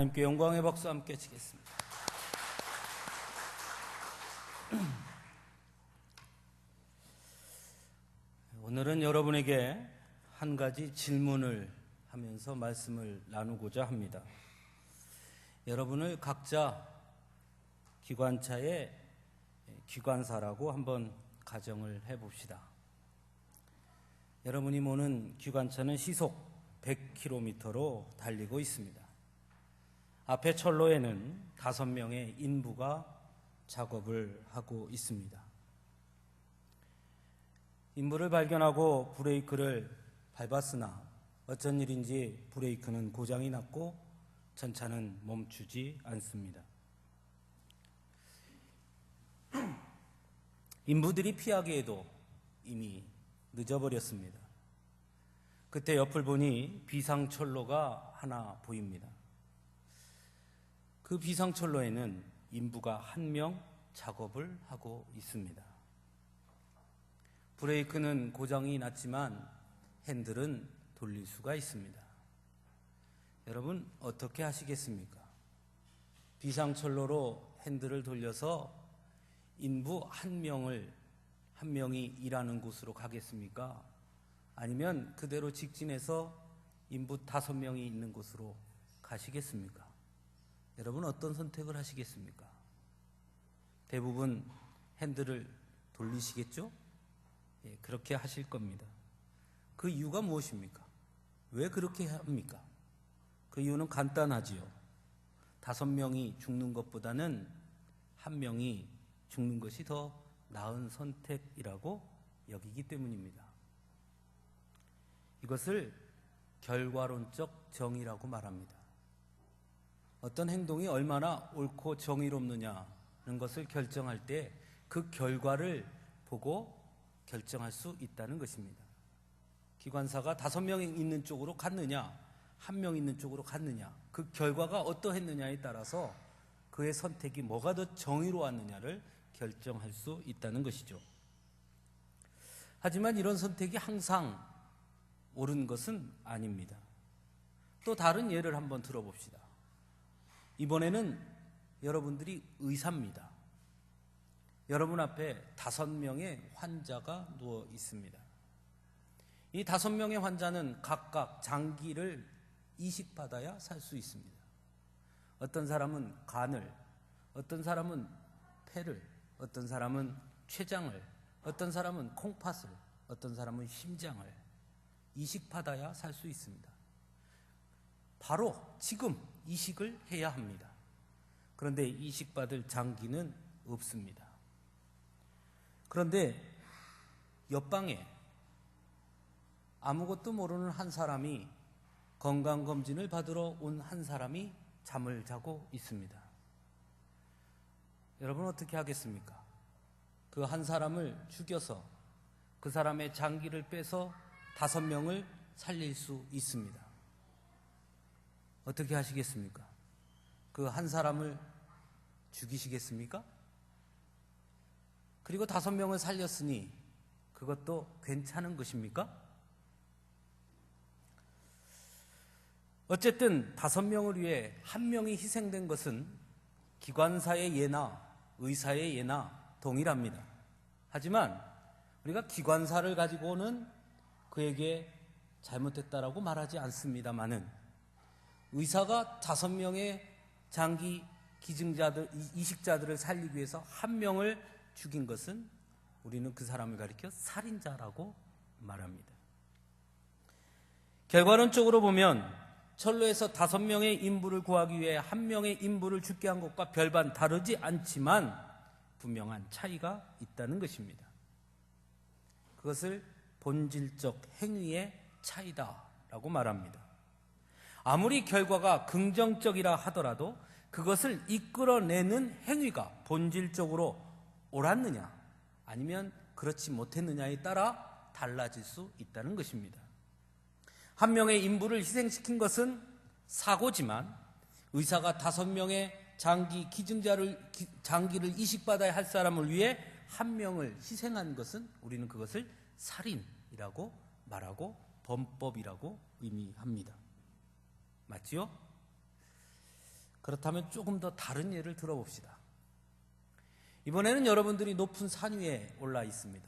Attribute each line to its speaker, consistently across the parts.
Speaker 1: 하나님께 영광의 박수 함께 치겠습니다. 오늘은 여러분에게 한 가지 질문을 하면서 말씀을 나누고자 합니다. 여러분을 각자 기관차의 기관사라고 한번 가정을 해봅시다. 여러분이 모는 기관차는 시속 100km로 달리고 있습니다. 앞에 철로에는 5명의 인부가 작업을 하고 있습니다. 인부를 발견하고 브레이크를 밟았으나 어쩐 일인지 브레이크는 고장이 났고 전차는 멈추지 않습니다. 인부들이 피하기에도 이미 늦어버렸습니다. 그때 옆을 보니 비상철로가 하나 보입니다. 그 비상철로에는 인부가 1명 작업을 하고 있습니다. 브레이크는 고장이 났지만 핸들은 돌릴 수가 있습니다. 여러분 어떻게 하시겠습니까? 비상철로로 핸들을 돌려서 인부 한 명이 일하는 곳으로 가겠습니까? 아니면 그대로 직진해서 인부 5명이 있는 곳으로 가시겠습니까? 여러분 어떤 선택을 하시겠습니까? 대부분 핸들을 돌리시겠죠? 예, 그렇게 하실 겁니다. 그 이유가 무엇입니까? 왜 그렇게 합니까? 그 이유는 간단하지요. 5명이 죽는 것보다는 1명이 죽는 것이 더 나은 선택이라고 여기기 때문입니다. 이것을 결과론적 정의라고 말합니다. 어떤 행동이 얼마나 옳고 정의롭느냐는 것을 결정할 때 그 결과를 보고 결정할 수 있다는 것입니다. 기관사가 5명이 있는 쪽으로 갔느냐 1명 있는 쪽으로 갔느냐 그 결과가 어떠했느냐에 따라서 그의 선택이 뭐가 더 정의로웠느냐를 결정할 수 있다는 것이죠. 하지만 이런 선택이 항상 옳은 것은 아닙니다. 또 다른 예를 한번 들어봅시다. 이번에는 여러분들이 의사입니다. 여러분 앞에 5명의 환자가 누워 있습니다. 이 5명의 환자는 각각 장기를 이식받아야 살 수 있습니다. 어떤 사람은 간을, 어떤 사람은 폐를, 어떤 사람은 췌장을, 어떤 사람은 콩팥을, 어떤 사람은 심장을 이식받아야 살 수 있습니다. 바로 지금 이식을 해야 합니다. 그런데 이식받을 장기는 없습니다. 그런데 옆방에 아무것도 모르는 한 사람이 건강검진을 받으러 온 한 사람이 잠을 자고 있습니다. 여러분 어떻게 하겠습니까? 그 한 사람을 죽여서 그 사람의 장기를 빼서 5명을 살릴 수 있습니다. 어떻게 하시겠습니까? 그 한 사람을 죽이시겠습니까? 그리고 5명을 살렸으니 그것도 괜찮은 것입니까? 어쨌든 5명을 위해 1명이 희생된 것은 기관사의 예나 의사의 예나 동일합니다. 하지만 우리가 기관사를 가지고는 그에게 잘못했다라고 말하지 않습니다마는 의사가 5명의 장기 기증자들, 이식자들을 살리기 위해서 1명을 죽인 것은 우리는 그 사람을 가리켜 살인자라고 말합니다. 결과론적으로 보면 철로에서 5명의 인부를 구하기 위해 1명의 인부를 죽게 한 것과 별반 다르지 않지만 분명한 차이가 있다는 것입니다. 그것을 본질적 행위의 차이다라고 말합니다. 아무리 결과가 긍정적이라 하더라도 그것을 이끌어내는 행위가 본질적으로 옳았느냐 아니면 그렇지 못했느냐에 따라 달라질 수 있다는 것입니다. 1명의 인부를 희생시킨 것은 사고지만 의사가 5명의 장기를 이식받아야 할 사람을 위해 1명을 희생한 것은 우리는 그것을 살인이라고 말하고 범법이라고 의미합니다. 맞지요? 그렇다면 조금 더 다른 예를 들어봅시다. 이번에는 여러분들이 높은 산 위에 올라 있습니다.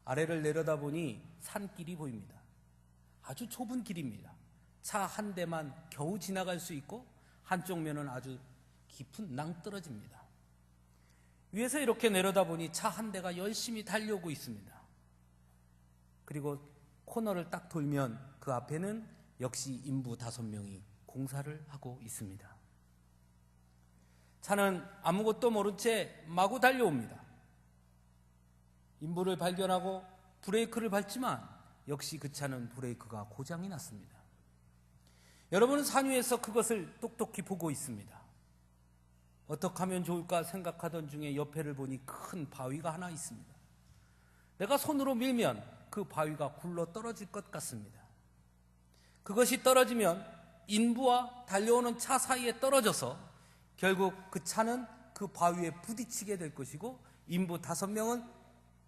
Speaker 1: 아래를 내려다보니 산길이 보입니다. 아주 좁은 길입니다. 차 한 대만 겨우 지나갈 수 있고 한쪽 면은 아주 깊은 낭떠러지입니다. 위에서 이렇게 내려다보니 차 한 대가 열심히 달려오고 있습니다. 그리고 코너를 딱 돌면 그 앞에는 역시 인부 5명이 공사를 하고 있습니다. 차는 아무것도 모른 채 마구 달려옵니다. 인부를 발견하고 브레이크를 밟지만 역시 그 차는 브레이크가 고장이 났습니다. 여러분은 산 위에서 그것을 똑똑히 보고 있습니다. 어떻게 하면 좋을까 생각하던 중에 옆에를 보니 큰 바위가 하나 있습니다. 내가 손으로 밀면 그 바위가 굴러 떨어질 것 같습니다. 그것이 떨어지면 인부와 달려오는 차 사이에 떨어져서 결국 그 차는 그 바위에 부딪히게 될 것이고 인부 5명은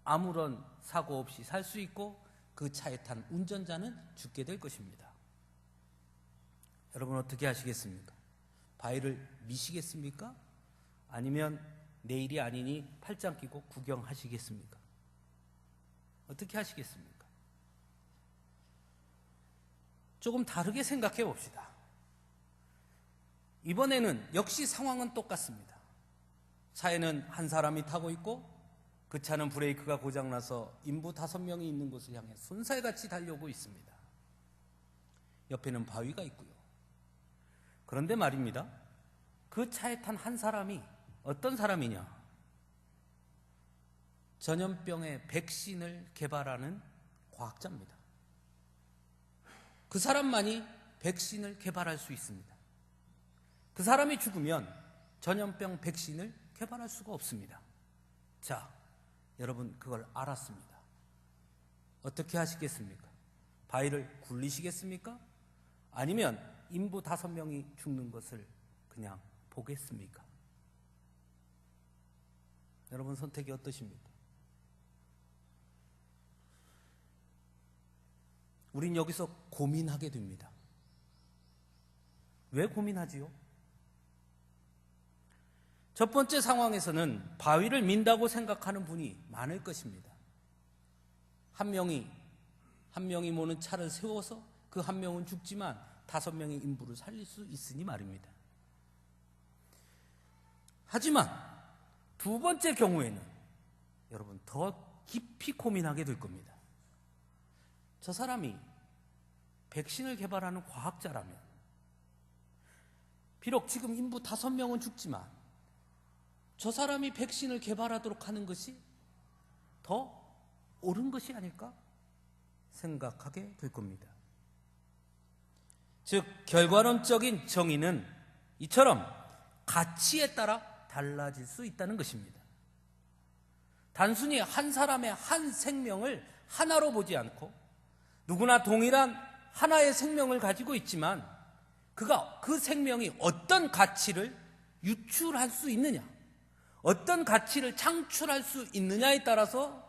Speaker 1: 아무런 사고 없이 살 수 있고 그 차에 탄 운전자는 죽게 될 것입니다. 여러분 어떻게 하시겠습니까? 바위를 미시겠습니까? 아니면 내일이 아니니 팔짱 끼고 구경하시겠습니까? 어떻게 하시겠습니까? 조금 다르게 생각해 봅시다. 이번에는 역시 상황은 똑같습니다. 차에는 한 사람이 타고 있고 그 차는 브레이크가 고장나서 인부 5명이 있는 곳을 향해 손살같이 달려오고 있습니다. 옆에는 바위가 있고요. 그런데 말입니다. 그 차에 탄 한 사람이 어떤 사람이냐? 전염병의 백신을 개발하는 과학자입니다. 그 사람만이 백신을 개발할 수 있습니다. 그 사람이 죽으면 전염병 백신을 개발할 수가 없습니다. 자, 여러분 그걸 알았습니다. 어떻게 하시겠습니까? 바위를 굴리시겠습니까? 아니면 인부 5명이 죽는 것을 그냥 보겠습니까? 여러분 선택이 어떠십니까? 우린 여기서 고민하게 됩니다. 왜 고민하지요? 첫 번째 상황에서는 바위를 민다고 생각하는 분이 많을 것입니다. 한 명이 모는 차를 세워서 그 한 명은 죽지만 5명의 인부를 살릴 수 있으니 말입니다. 하지만 두 번째 경우에는 여러분 더 깊이 고민하게 될 겁니다. 저 사람이 백신을 개발하는 과학자라면 비록 지금 인부 5명은 죽지만 저 사람이 백신을 개발하도록 하는 것이 더 옳은 것이 아닐까 생각하게 될 겁니다. 즉 결과론적인 정의는 이처럼 가치에 따라 달라질 수 있다는 것입니다. 단순히 한 사람의 한 생명을 하나로 보지 않고 누구나 동일한 하나의 생명을 가지고 있지만 그가 그 생명이 어떤 가치를 유출할 수 있느냐, 어떤 가치를 창출할 수 있느냐에 따라서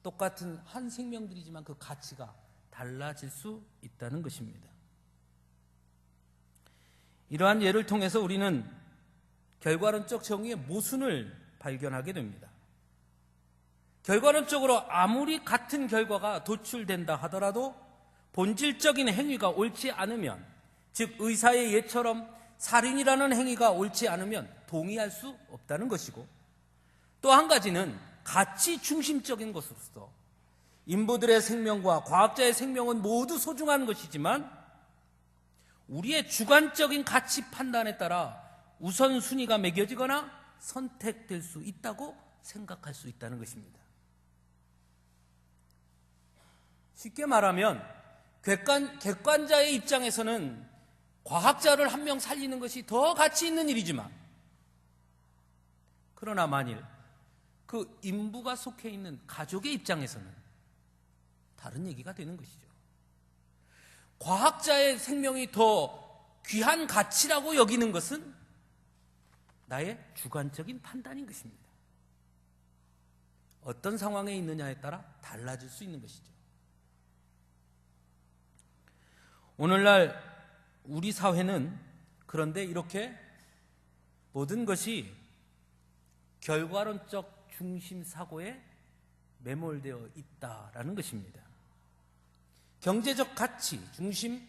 Speaker 1: 똑같은 한 생명들이지만 그 가치가 달라질 수 있다는 것입니다. 이러한 예를 통해서 우리는 결과론적 정의의 모순을 발견하게 됩니다. 결과론적으로 아무리 같은 결과가 도출된다 하더라도 본질적인 행위가 옳지 않으면, 즉 의사의 예처럼 살인이라는 행위가 옳지 않으면 동의할 수 없다는 것이고, 또 한 가지는 가치 중심적인 것으로서 인부들의 생명과 과학자의 생명은 모두 소중한 것이지만 우리의 주관적인 가치 판단에 따라 우선순위가 매겨지거나 선택될 수 있다고 생각할 수 있다는 것입니다. 쉽게 말하면 객관자의 입장에서는 과학자를 한 명 살리는 것이 더 가치 있는 일이지만, 그러나 만일 그 인부가 속해 있는 가족의 입장에서는 다른 얘기가 되는 것이죠. 과학자의 생명이 더 귀한 가치라고 여기는 것은 나의 주관적인 판단인 것입니다. 어떤 상황에 있느냐에 따라 달라질 수 있는 것이죠. 오늘날 우리 사회는 그런데 이렇게 모든 것이 결과론적 중심 사고에 매몰되어 있다라는 것입니다. 경제적 가치 중심,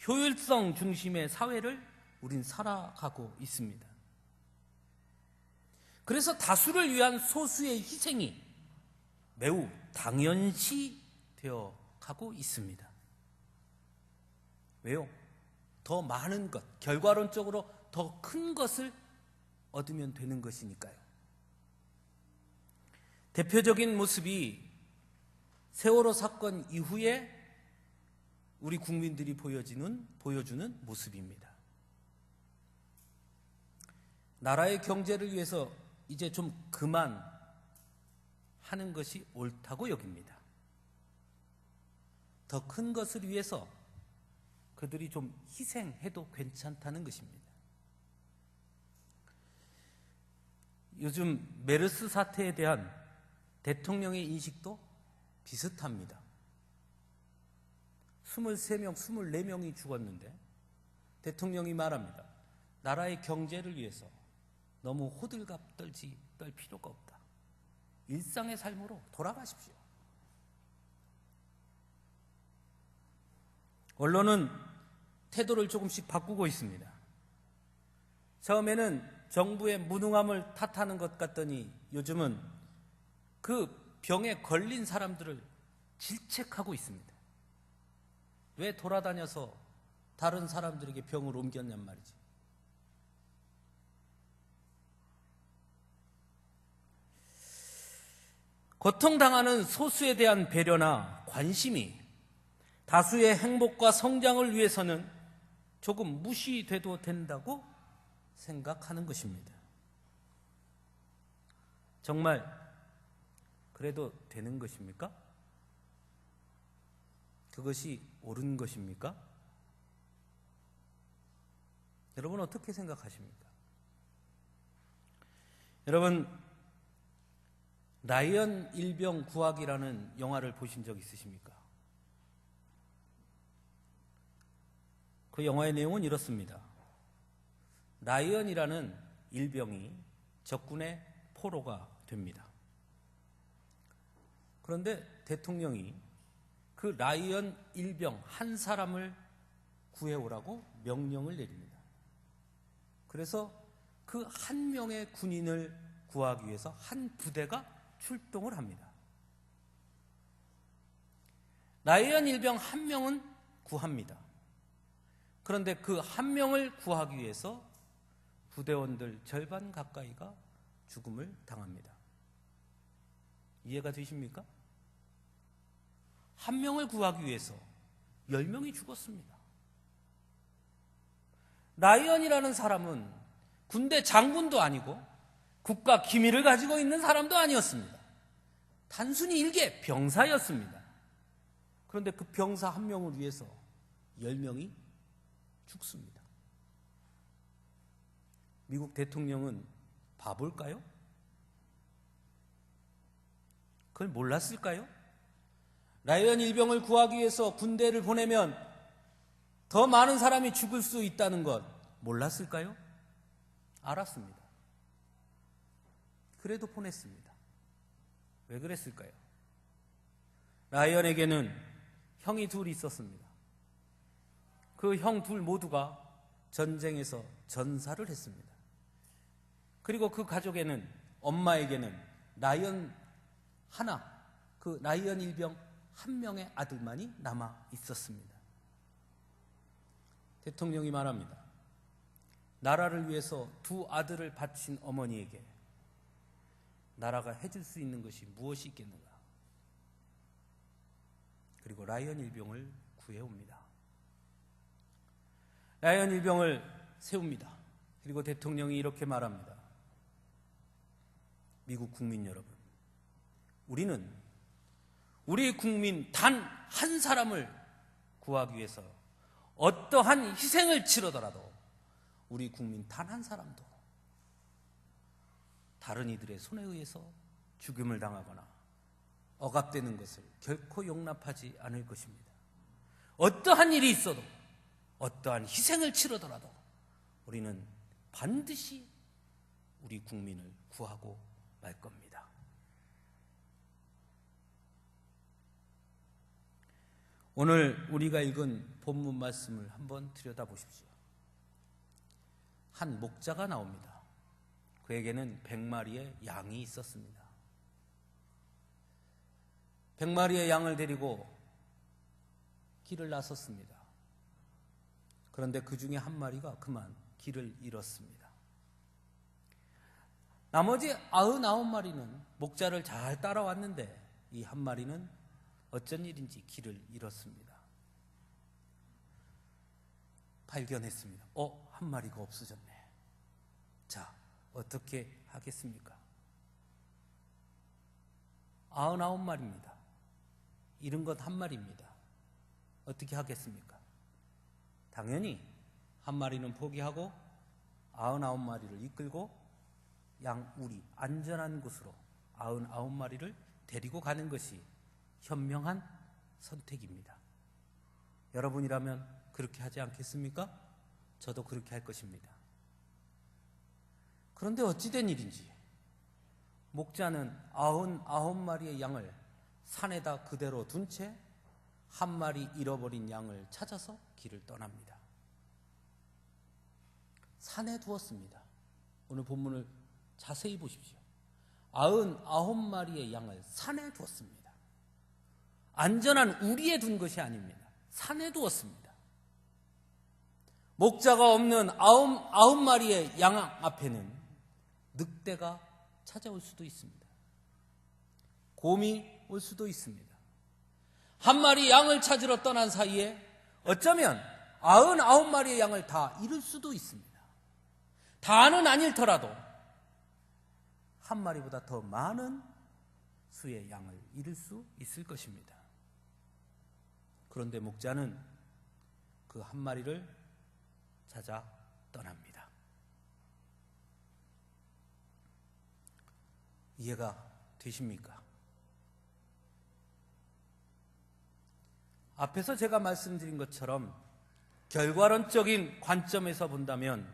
Speaker 1: 효율성 중심의 사회를 우린 살아가고 있습니다. 그래서 다수를 위한 소수의 희생이 매우 당연시 되어 가고 있습니다. 왜요? 더 많은 것, 결과론적으로 더 큰 것을 얻으면 되는 것이니까요. 대표적인 모습이 세월호 사건 이후에 우리 국민들이 보여주는 모습입니다. 나라의 경제를 위해서 이제 좀 그만 하는 것이 옳다고 여깁니다. 더 큰 것을 위해서 그들이 좀 희생해도 괜찮다는 것입니다. 요즘 메르스 사태에 대한 대통령의 인식도 비슷합니다. 23명, 24명이 죽었는데 대통령이 말합니다. 나라의 경제를 위해서 너무 호들갑 떨 필요가 없다. 일상의 삶으로 돌아가십시오. 언론은 태도를 조금씩 바꾸고 있습니다. 처음에는 정부의 무능함을 탓하는 것 같더니 요즘은 그 병에 걸린 사람들을 질책하고 있습니다. 왜 돌아다녀서 다른 사람들에게 병을 옮겼냔 말이지. 고통당하는 소수에 대한 배려나 관심이 다수의 행복과 성장을 위해서는 조금 무시돼도 된다고 생각하는 것입니다. 정말 그래도 되는 것입니까? 그것이 옳은 것입니까? 여러분 어떻게 생각하십니까? 여러분 라이언 일병 구하기라는 영화를 보신 적 있으십니까? 그 영화의 내용은 이렇습니다. 라이언이라는 일병이 적군의 포로가 됩니다. 그런데 대통령이 그 라이언 일병 한 사람을 구해오라고 명령을 내립니다. 그래서 그 한 명의 군인을 구하기 위해서 한 부대가 출동을 합니다. 라이언 일병 한 명은 구합니다. 그런데 그 한 명을 구하기 위해서 부대원들 절반 가까이가 죽음을 당합니다. 이해가 되십니까? 한 명을 구하기 위해서 10명이 죽었습니다. 라이언이라는 사람은 군대 장군도 아니고 국가 기밀을 가지고 있는 사람도 아니었습니다. 단순히 일개 병사였습니다. 그런데 그 병사 한 명을 위해서 10명이 죽습니다. 미국 대통령은 바볼까요? 그걸 몰랐을까요? 라이언 일병을 구하기 위해서 군대를 보내면 더 많은 사람이 죽을 수 있다는 것 몰랐을까요? 알았습니다. 그래도 보냈습니다. 왜 그랬을까요? 라이언에게는 형이 둘이 있었습니다. 그 형 둘 모두가 전쟁에서 전사를 했습니다. 그리고 그 가족에는 엄마에게는 라이언 하나, 그 라이언 일병 한 명의 아들만이 남아 있었습니다. 대통령이 말합니다. 나라를 위해서 두 아들을 바친 어머니에게 나라가 해줄 수 있는 것이 무엇이 있겠는가? 그리고 라이언 일병을 구해옵니다. 라이언 일병을 세웁니다. 그리고 대통령이 이렇게 말합니다. 미국 국민 여러분, 우리는 우리 국민 단 한 사람을 구하기 위해서 어떠한 희생을 치르더라도 우리 국민 단 한 사람도 다른 이들의 손에 의해서 죽임을 당하거나 억압되는 것을 결코 용납하지 않을 것입니다. 어떠한 일이 있어도 어떠한 희생을 치르더라도 우리는 반드시 우리 국민을 구하고 말 겁니다. 오늘 우리가 읽은 본문 말씀을 한번 들여다보십시오. 한 목자가 나옵니다. 그에게는 100마리의 양이 있었습니다. 100마리의 양을 데리고 길을 나섰습니다. 그런데 그 중에 한 마리가 그만 길을 잃었습니다. 나머지 99마리는 목자를 잘 따라왔는데 이 한 마리는 어쩐 일인지 길을 잃었습니다. 발견했습니다. 한 마리가 없어졌네. 자, 어떻게 하겠습니까? 99마리입니다. 잃은 것 한 마리입니다. 어떻게 하겠습니까? 당연히 한 마리는 포기하고 99마리를 이끌고 양우리 안전한 곳으로 99마리를 데리고 가는 것이 현명한 선택입니다. 여러분이라면 그렇게 하지 않겠습니까? 저도 그렇게 할 것입니다. 그런데 어찌된 일인지 목자는 99마리의 양을 산에다 그대로 둔 채 한 마리 잃어버린 양을 찾아서 길을 떠납니다. 산에 두었습니다. 오늘 본문을 자세히 보십시오. 99마리의 양을 산에 두었습니다. 안전한 우리에 둔 것이 아닙니다. 산에 두었습니다. 목자가 없는 99마리의 양 앞에는 늑대가 찾아올 수도 있습니다. 곰이 올 수도 있습니다. 한 마리 양을 찾으러 떠난 사이에 어쩌면 99마리의 양을 다 잃을 수도 있습니다. 다는 아닐더라도 한 마리보다 더 많은 수의 양을 잃을 수 있을 것입니다. 그런데 목자는 그 한 마리를 찾아 떠납니다. 이해가 되십니까? 앞에서 제가 말씀드린 것처럼 결과론적인 관점에서 본다면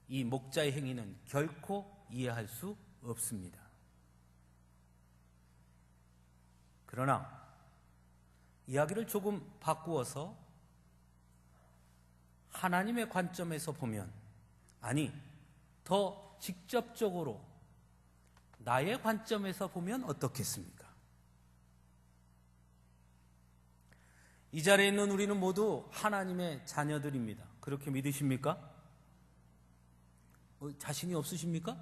Speaker 1: 이 목자의 행위는 결코 이해할 수 없습니다. 그러나 이야기를 조금 바꾸어서 하나님의 관점에서 보면, 아니, 더 직접적으로 나의 관점에서 보면 어떻겠습니까? 이 자리에 있는 우리는 모두 하나님의 자녀들입니다. 그렇게 믿으십니까? 자신이 없으십니까?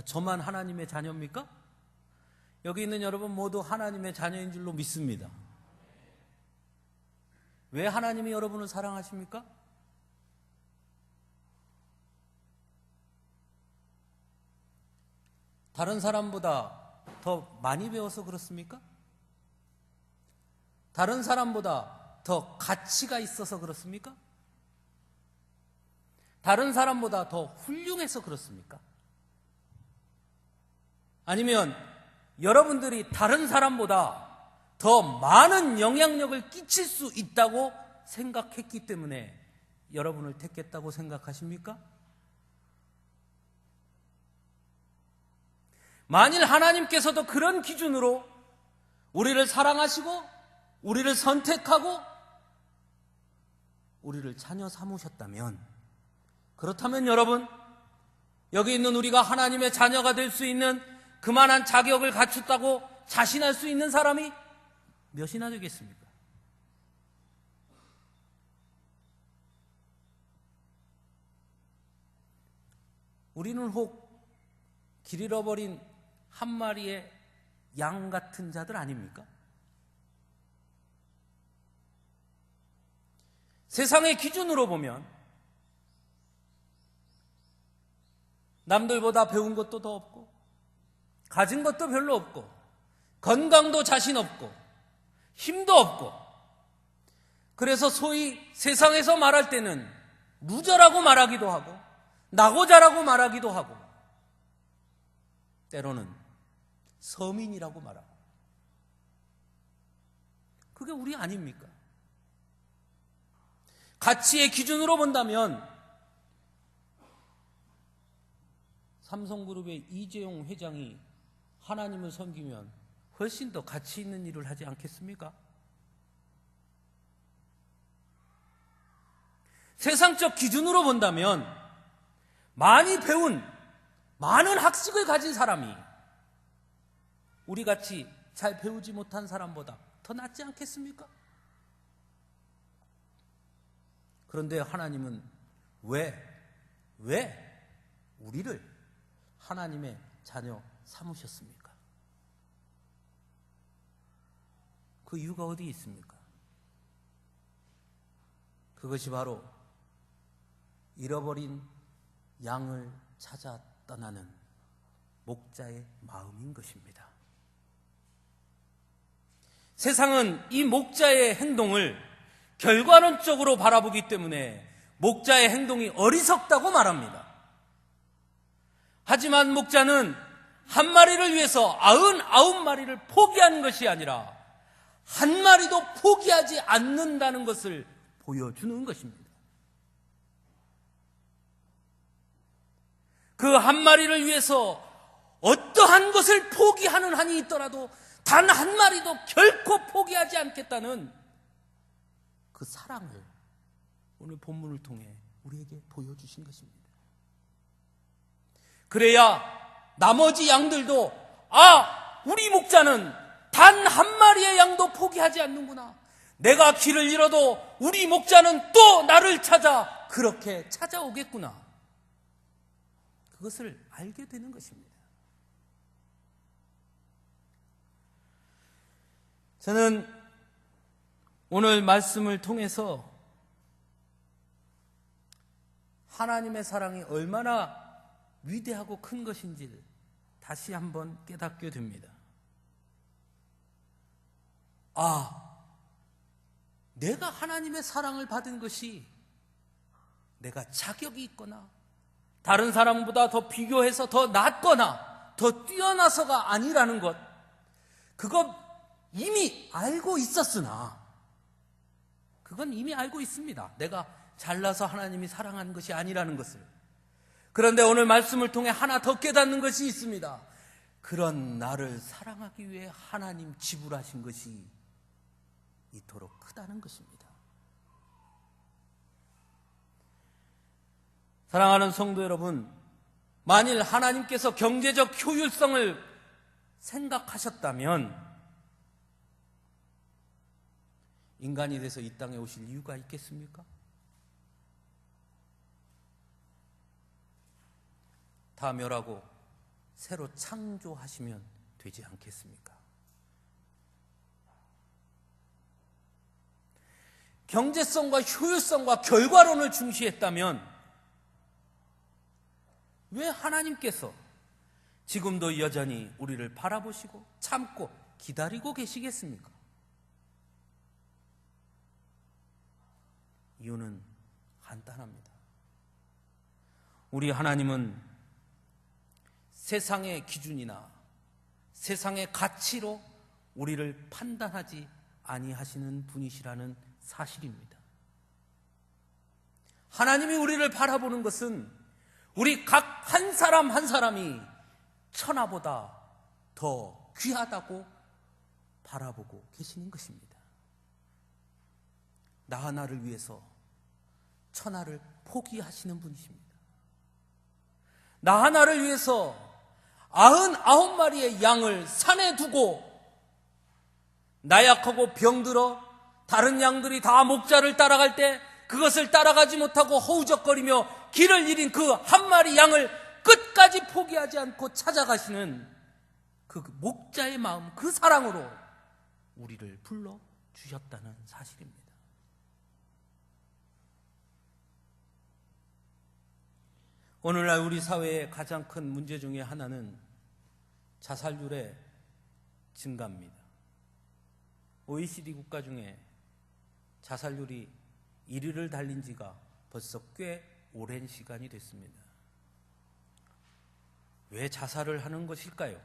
Speaker 1: 저만 하나님의 자녀입니까? 여기 있는 여러분 모두 하나님의 자녀인 줄로 믿습니다. 왜 하나님이 여러분을 사랑하십니까? 다른 사람보다 더 많이 배워서 그렇습니까? 다른 사람보다 더 가치가 있어서 그렇습니까? 다른 사람보다 더 훌륭해서 그렇습니까? 아니면 여러분들이 다른 사람보다 더 많은 영향력을 끼칠 수 있다고 생각했기 때문에 여러분을 택했다고 생각하십니까? 만일 하나님께서도 그런 기준으로 우리를 사랑하시고 우리를 선택하고 우리를 자녀 삼으셨다면, 그렇다면 여러분, 여기 있는 우리가 하나님의 자녀가 될 수 있는 그만한 자격을 갖췄다고 자신할 수 있는 사람이 몇이나 되겠습니까? 우리는 혹 길 잃어버린 한 마리의 양 같은 자들 아닙니까? 세상의 기준으로 보면 남들보다 배운 것도 더 없고 가진 것도 별로 없고 건강도 자신 없고 힘도 없고, 그래서 소위 세상에서 말할 때는 루저라고 말하기도 하고 낙오자라고 말하기도 하고 때로는 서민이라고 말하고, 그게 우리 아닙니까? 가치의 기준으로 본다면 삼성그룹의 이재용 회장이 하나님을 섬기면 훨씬 더 가치 있는 일을 하지 않겠습니까? 세상적 기준으로 본다면 많이 배운 많은 학식을 가진 사람이 우리같이 잘 배우지 못한 사람보다 더 낫지 않겠습니까? 그런데 하나님은 왜 우리를 하나님의 자녀 삼으셨습니까? 그 이유가 어디 있습니까? 그것이 바로 잃어버린 양을 찾아 떠나는 목자의 마음인 것입니다. 세상은 이 목자의 행동을 결과론적으로 바라보기 때문에 목자의 행동이 어리석다고 말합니다. 하지만 목자는 한 마리를 위해서 99마리를 포기하는 것이 아니라 한 마리도 포기하지 않는다는 것을 보여주는 것입니다. 그 한 마리를 위해서 어떠한 것을 포기하는 한이 있더라도 단 한 마리도 결코 포기하지 않겠다는 그 사랑을 오늘 본문을 통해 우리에게 보여주신 것입니다. 그래야 나머지 양들도 우리 목자는 단 한 마리의 양도 포기하지 않는구나. 내가 길을 잃어도 우리 목자는 또 나를 찾아 그렇게 찾아오겠구나. 그것을 알게 되는 것입니다. 저는 오늘 말씀을 통해서 하나님의 사랑이 얼마나 위대하고 큰 것인지를 다시 한번 깨닫게 됩니다. 내가 하나님의 사랑을 받은 것이 내가 자격이 있거나 다른 사람보다 더 비교해서 더 낫거나 더 뛰어나서가 아니라는 것, 그건 이미 알고 있었으나, 그건 이미 알고 있습니다. 내가 잘나서 하나님이 사랑하는 것이 아니라는 것을. 그런데 오늘 말씀을 통해 하나 더 깨닫는 것이 있습니다. 그런 나를 사랑하기 위해 하나님 지불하신 것이 이토록 크다는 것입니다. 사랑하는 성도 여러분, 만일 하나님께서 경제적 효율성을 생각하셨다면 인간이 돼서 이 땅에 오실 이유가 있겠습니까? 다 멸하고 새로 창조하시면 되지 않겠습니까? 경제성과 효율성과 결과론을 중시했다면 왜 하나님께서 지금도 여전히 우리를 바라보시고 참고 기다리고 계시겠습니까? 이유는 간단합니다. 우리 하나님은 세상의 기준이나 세상의 가치로 우리를 판단하지 아니하시는 분이시라는 사실입니다. 하나님이 우리를 바라보는 것은 우리 각 한 사람 한 사람이 천하보다 더 귀하다고 바라보고 계시는 것입니다. 나 하나를 위해서 천하를 포기하시는 분이십니다. 나 하나를 위해서 99마리의 양을 산에 두고 나약하고 병들어 다른 양들이 다 목자를 따라갈 때 그것을 따라가지 못하고 허우적거리며 길을 잃은 그 한 마리 양을 끝까지 포기하지 않고 찾아가시는 그 목자의 마음, 그 사랑으로 우리를 불러주셨다는 사실입니다. 오늘날 우리 사회의 가장 큰 문제 중에 하나는 자살률의 증가입니다. OECD 국가 중에 자살률이 1위를 달린 지가 벌써 꽤 오랜 시간이 됐습니다. 왜 자살을 하는 것일까요?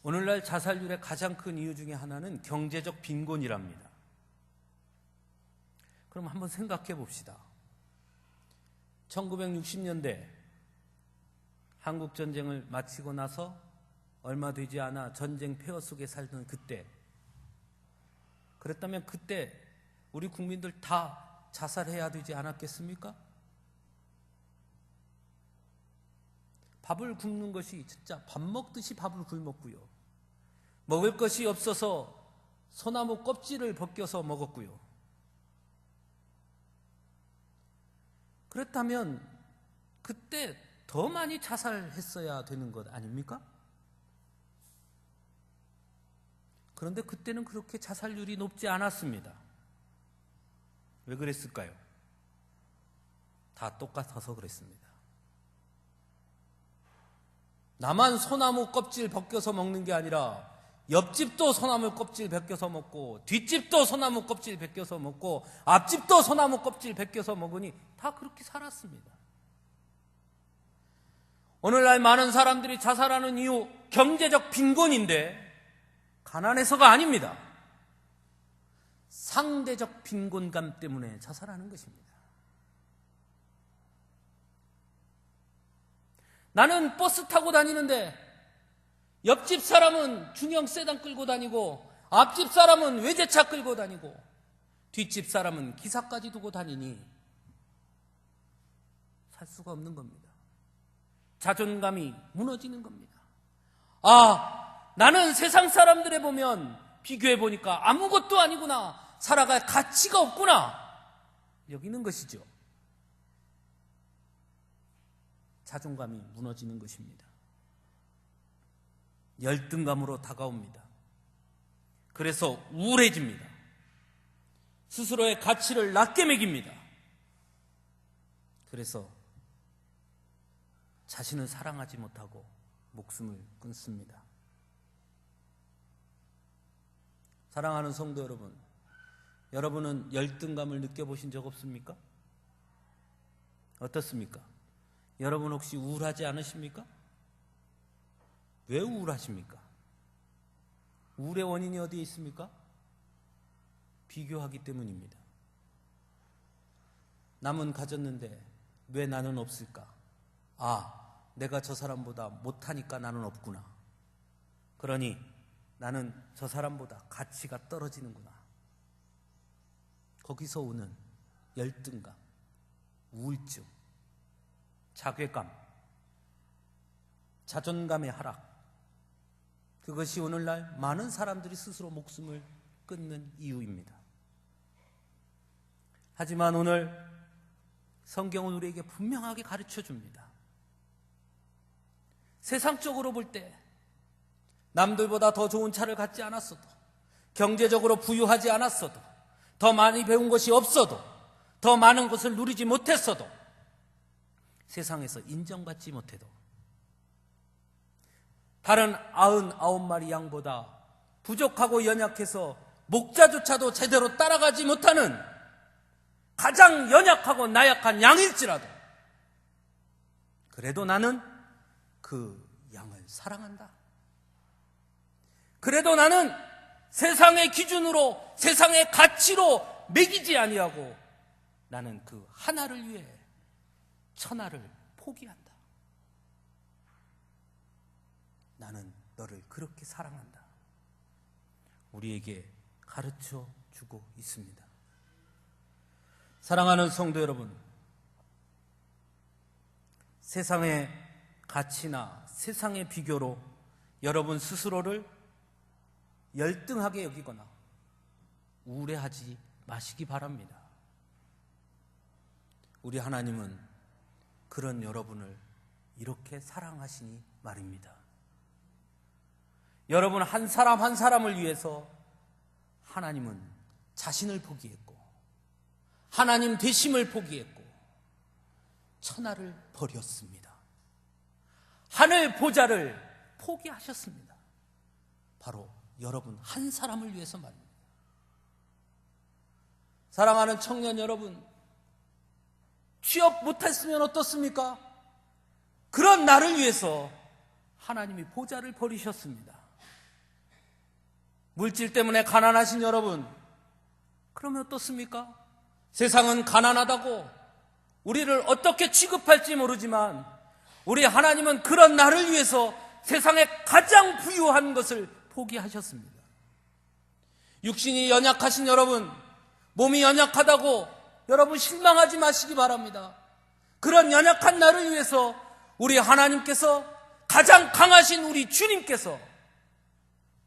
Speaker 1: 오늘날 자살률의 가장 큰 이유 중에 하나는 경제적 빈곤이랍니다. 그럼 한번 생각해 봅시다. 1960년대 한국전쟁을 마치고 나서 얼마 되지 않아 전쟁 폐허 속에 살던 그때, 그랬다면 그때 우리 국민들 다 자살해야 되지 않았겠습니까? 밥을 굶는 것이 진짜 밥 먹듯이 밥을 굶었고요. 먹을 것이 없어서 소나무 껍질을 벗겨서 먹었고요. 그렇다면 그때 더 많이 자살했어야 되는 것 아닙니까? 그런데 그때는 그렇게 자살률이 높지 않았습니다. 왜 그랬을까요? 다 똑같아서 그랬습니다. 나만 소나무 껍질 벗겨서 먹는 게 아니라 옆집도 소나무 껍질 벗겨서 먹고, 뒷집도 소나무 껍질 벗겨서 먹고, 앞집도 소나무 껍질 벗겨서 먹으니 다 그렇게 살았습니다. 오늘날 많은 사람들이 자살하는 이유, 경제적 빈곤인데 가난해서가 아닙니다. 상대적 빈곤감 때문에 자살하는 것입니다. 나는 버스 타고 다니는데 옆집 사람은 중형 세단 끌고 다니고, 앞집 사람은 외제차 끌고 다니고, 뒷집 사람은 기사까지 두고 다니니 살 수가 없는 겁니다. 자존감이 무너지는 겁니다. 나는 세상 사람들에 보면 비교해 보니까 아무것도 아니구나, 살아갈 가치가 없구나 여기는 것이죠. 자존감이 무너지는 것입니다. 열등감으로 다가옵니다. 그래서 우울해집니다. 스스로의 가치를 낮게 매깁니다. 그래서 자신을 사랑하지 못하고 목숨을 끊습니다. 사랑하는 성도 여러분, 여러분은 열등감을 느껴보신 적 없습니까? 어떻습니까? 여러분 혹시 우울하지 않으십니까? 왜 우울하십니까? 우울의 원인이 어디에 있습니까? 비교하기 때문입니다. 남은 가졌는데 왜 나는 없을까? 내가 저 사람보다 못하니까 나는 없구나. 그러니 나는 저 사람보다 가치가 떨어지는구나. 거기서 오는 열등감, 우울증, 자괴감, 자존감의 하락, 그것이 오늘날 많은 사람들이 스스로 목숨을 끊는 이유입니다. 하지만 오늘 성경은 우리에게 분명하게 가르쳐 줍니다. 세상적으로 볼 때 남들보다 더 좋은 차를 갖지 않았어도, 경제적으로 부유하지 않았어도, 더 많이 배운 것이 없어도, 더 많은 것을 누리지 못했어도, 세상에서 인정받지 못해도, 다른 99마리 양보다 부족하고 연약해서 목자조차도 제대로 따라가지 못하는 가장 연약하고 나약한 양일지라도 그래도 나는 그 양을 사랑한다. 그래도 나는 세상의 기준으로, 세상의 가치로 매기지 아니하고 나는 그 하나를 위해 천하를 포기한다. 나는 너를 그렇게 사랑한다. 우리에게 가르쳐 주고 있습니다. 사랑하는 성도 여러분, 세상의 가치나 세상의 비교로 여러분 스스로를 열등하게 여기거나 우울해하지 마시기 바랍니다. 우리 하나님은 그런 여러분을 이렇게 사랑하시니 말입니다. 여러분 한 사람 한 사람을 위해서 하나님은 자신을 포기했고, 하나님 되심을 포기했고, 천하를 버렸습니다. 하늘 보좌를 포기하셨습니다. 바로 여러분 한 사람을 위해서 말입니다. 사랑하는 청년 여러분, 취업 못했으면 어떻습니까? 그런 나를 위해서 하나님이 보좌를 버리셨습니다. 물질 때문에 가난하신 여러분, 그러면 어떻습니까? 세상은 가난하다고 우리를 어떻게 취급할지 모르지만 우리 하나님은 그런 나를 위해서 세상에 가장 부유한 것을 포기하셨습니다. 육신이 연약하신 여러분, 몸이 연약하다고 여러분 실망하지 마시기 바랍니다. 그런 연약한 나를 위해서 우리 하나님께서, 가장 강하신 우리 주님께서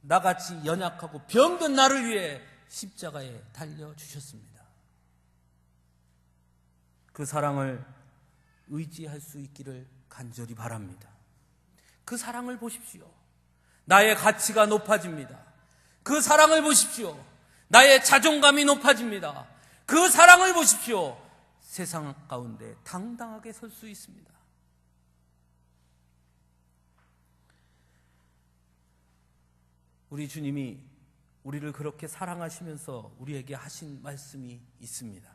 Speaker 1: 나같이 연약하고 병든 나를 위해 십자가에 달려주셨습니다. 그 사랑을 의지할 수 있기를 간절히 바랍니다. 그 사랑을 보십시오. 나의 가치가 높아집니다. 그 사랑을 보십시오. 나의 자존감이 높아집니다. 그 사랑을 보십시오. 세상 가운데 당당하게 설 수 있습니다. 우리 주님이 우리를 그렇게 사랑하시면서 우리에게 하신 말씀이 있습니다.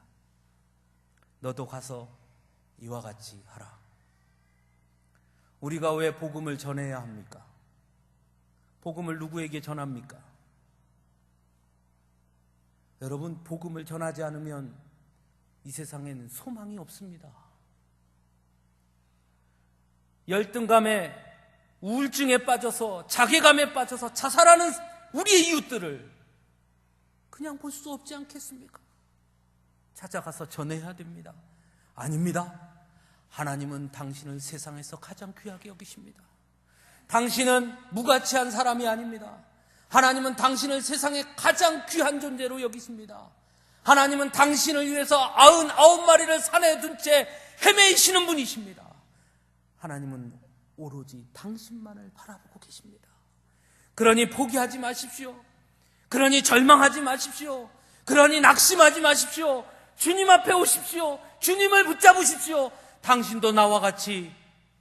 Speaker 1: 너도 가서 이와 같이 하라. 우리가 왜 복음을 전해야 합니까? 복음을 누구에게 전합니까? 여러분, 복음을 전하지 않으면 이 세상에는 소망이 없습니다. 열등감에, 우울증에 빠져서, 자괴감에 빠져서 자살하는 우리의 이웃들을 그냥 볼 수 없지 않겠습니까? 찾아가서 전해야 됩니다. 아닙니다. 하나님은 당신을 세상에서 가장 귀하게 여기십니다. 당신은 무가치한 사람이 아닙니다. 하나님은 당신을 세상에 가장 귀한 존재로 여기십니다. 하나님은 당신을 위해서 99마리를 산에 둔 채 헤매이시는 분이십니다. 하나님은 오로지 당신만을 바라보고 계십니다. 그러니 포기하지 마십시오. 그러니 절망하지 마십시오. 그러니 낙심하지 마십시오. 주님 앞에 오십시오. 주님을 붙잡으십시오. 당신도 나와 같이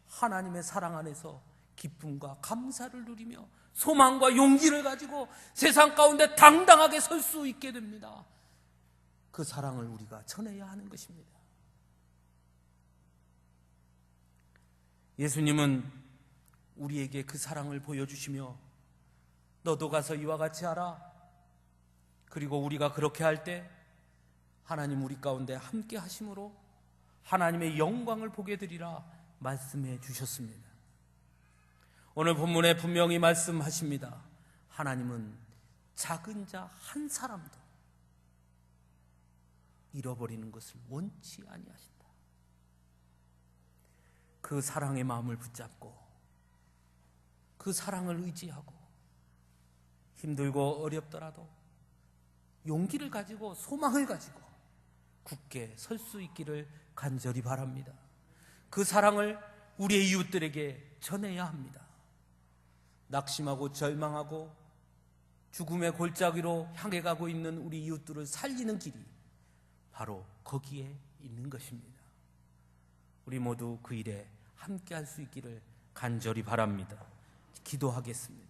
Speaker 1: 하나님의 사랑 안에서 기쁨과 감사를 누리며 소망과 용기를 가지고 세상 가운데 당당하게 설 수 있게 됩니다. 그 사랑을 우리가 전해야 하는 것입니다. 예수님은 우리에게 그 사랑을 보여주시며 너도 가서 이와 같이 하라. 그리고 우리가 그렇게 할 때 하나님 우리 가운데 함께 하심으로 하나님의 영광을 보게 되리라 말씀해 주셨습니다. 오늘 본문에 분명히 말씀하십니다. 하나님은 작은 자 한 사람도 잃어버리는 것을 원치 아니하신다. 그 사랑의 마음을 붙잡고 그 사랑을 의지하고 힘들고 어렵더라도 용기를 가지고 소망을 가지고 굳게 설 수 있기를 간절히 바랍니다. 그 사랑을 우리의 이웃들에게 전해야 합니다. 낙심하고 절망하고 죽음의 골짜기로 향해 가고 있는 우리 이웃들을 살리는 길이 바로 거기에 있는 것입니다. 우리 모두 그 일에 함께 할 수 있기를 간절히 바랍니다. 기도하겠습니다.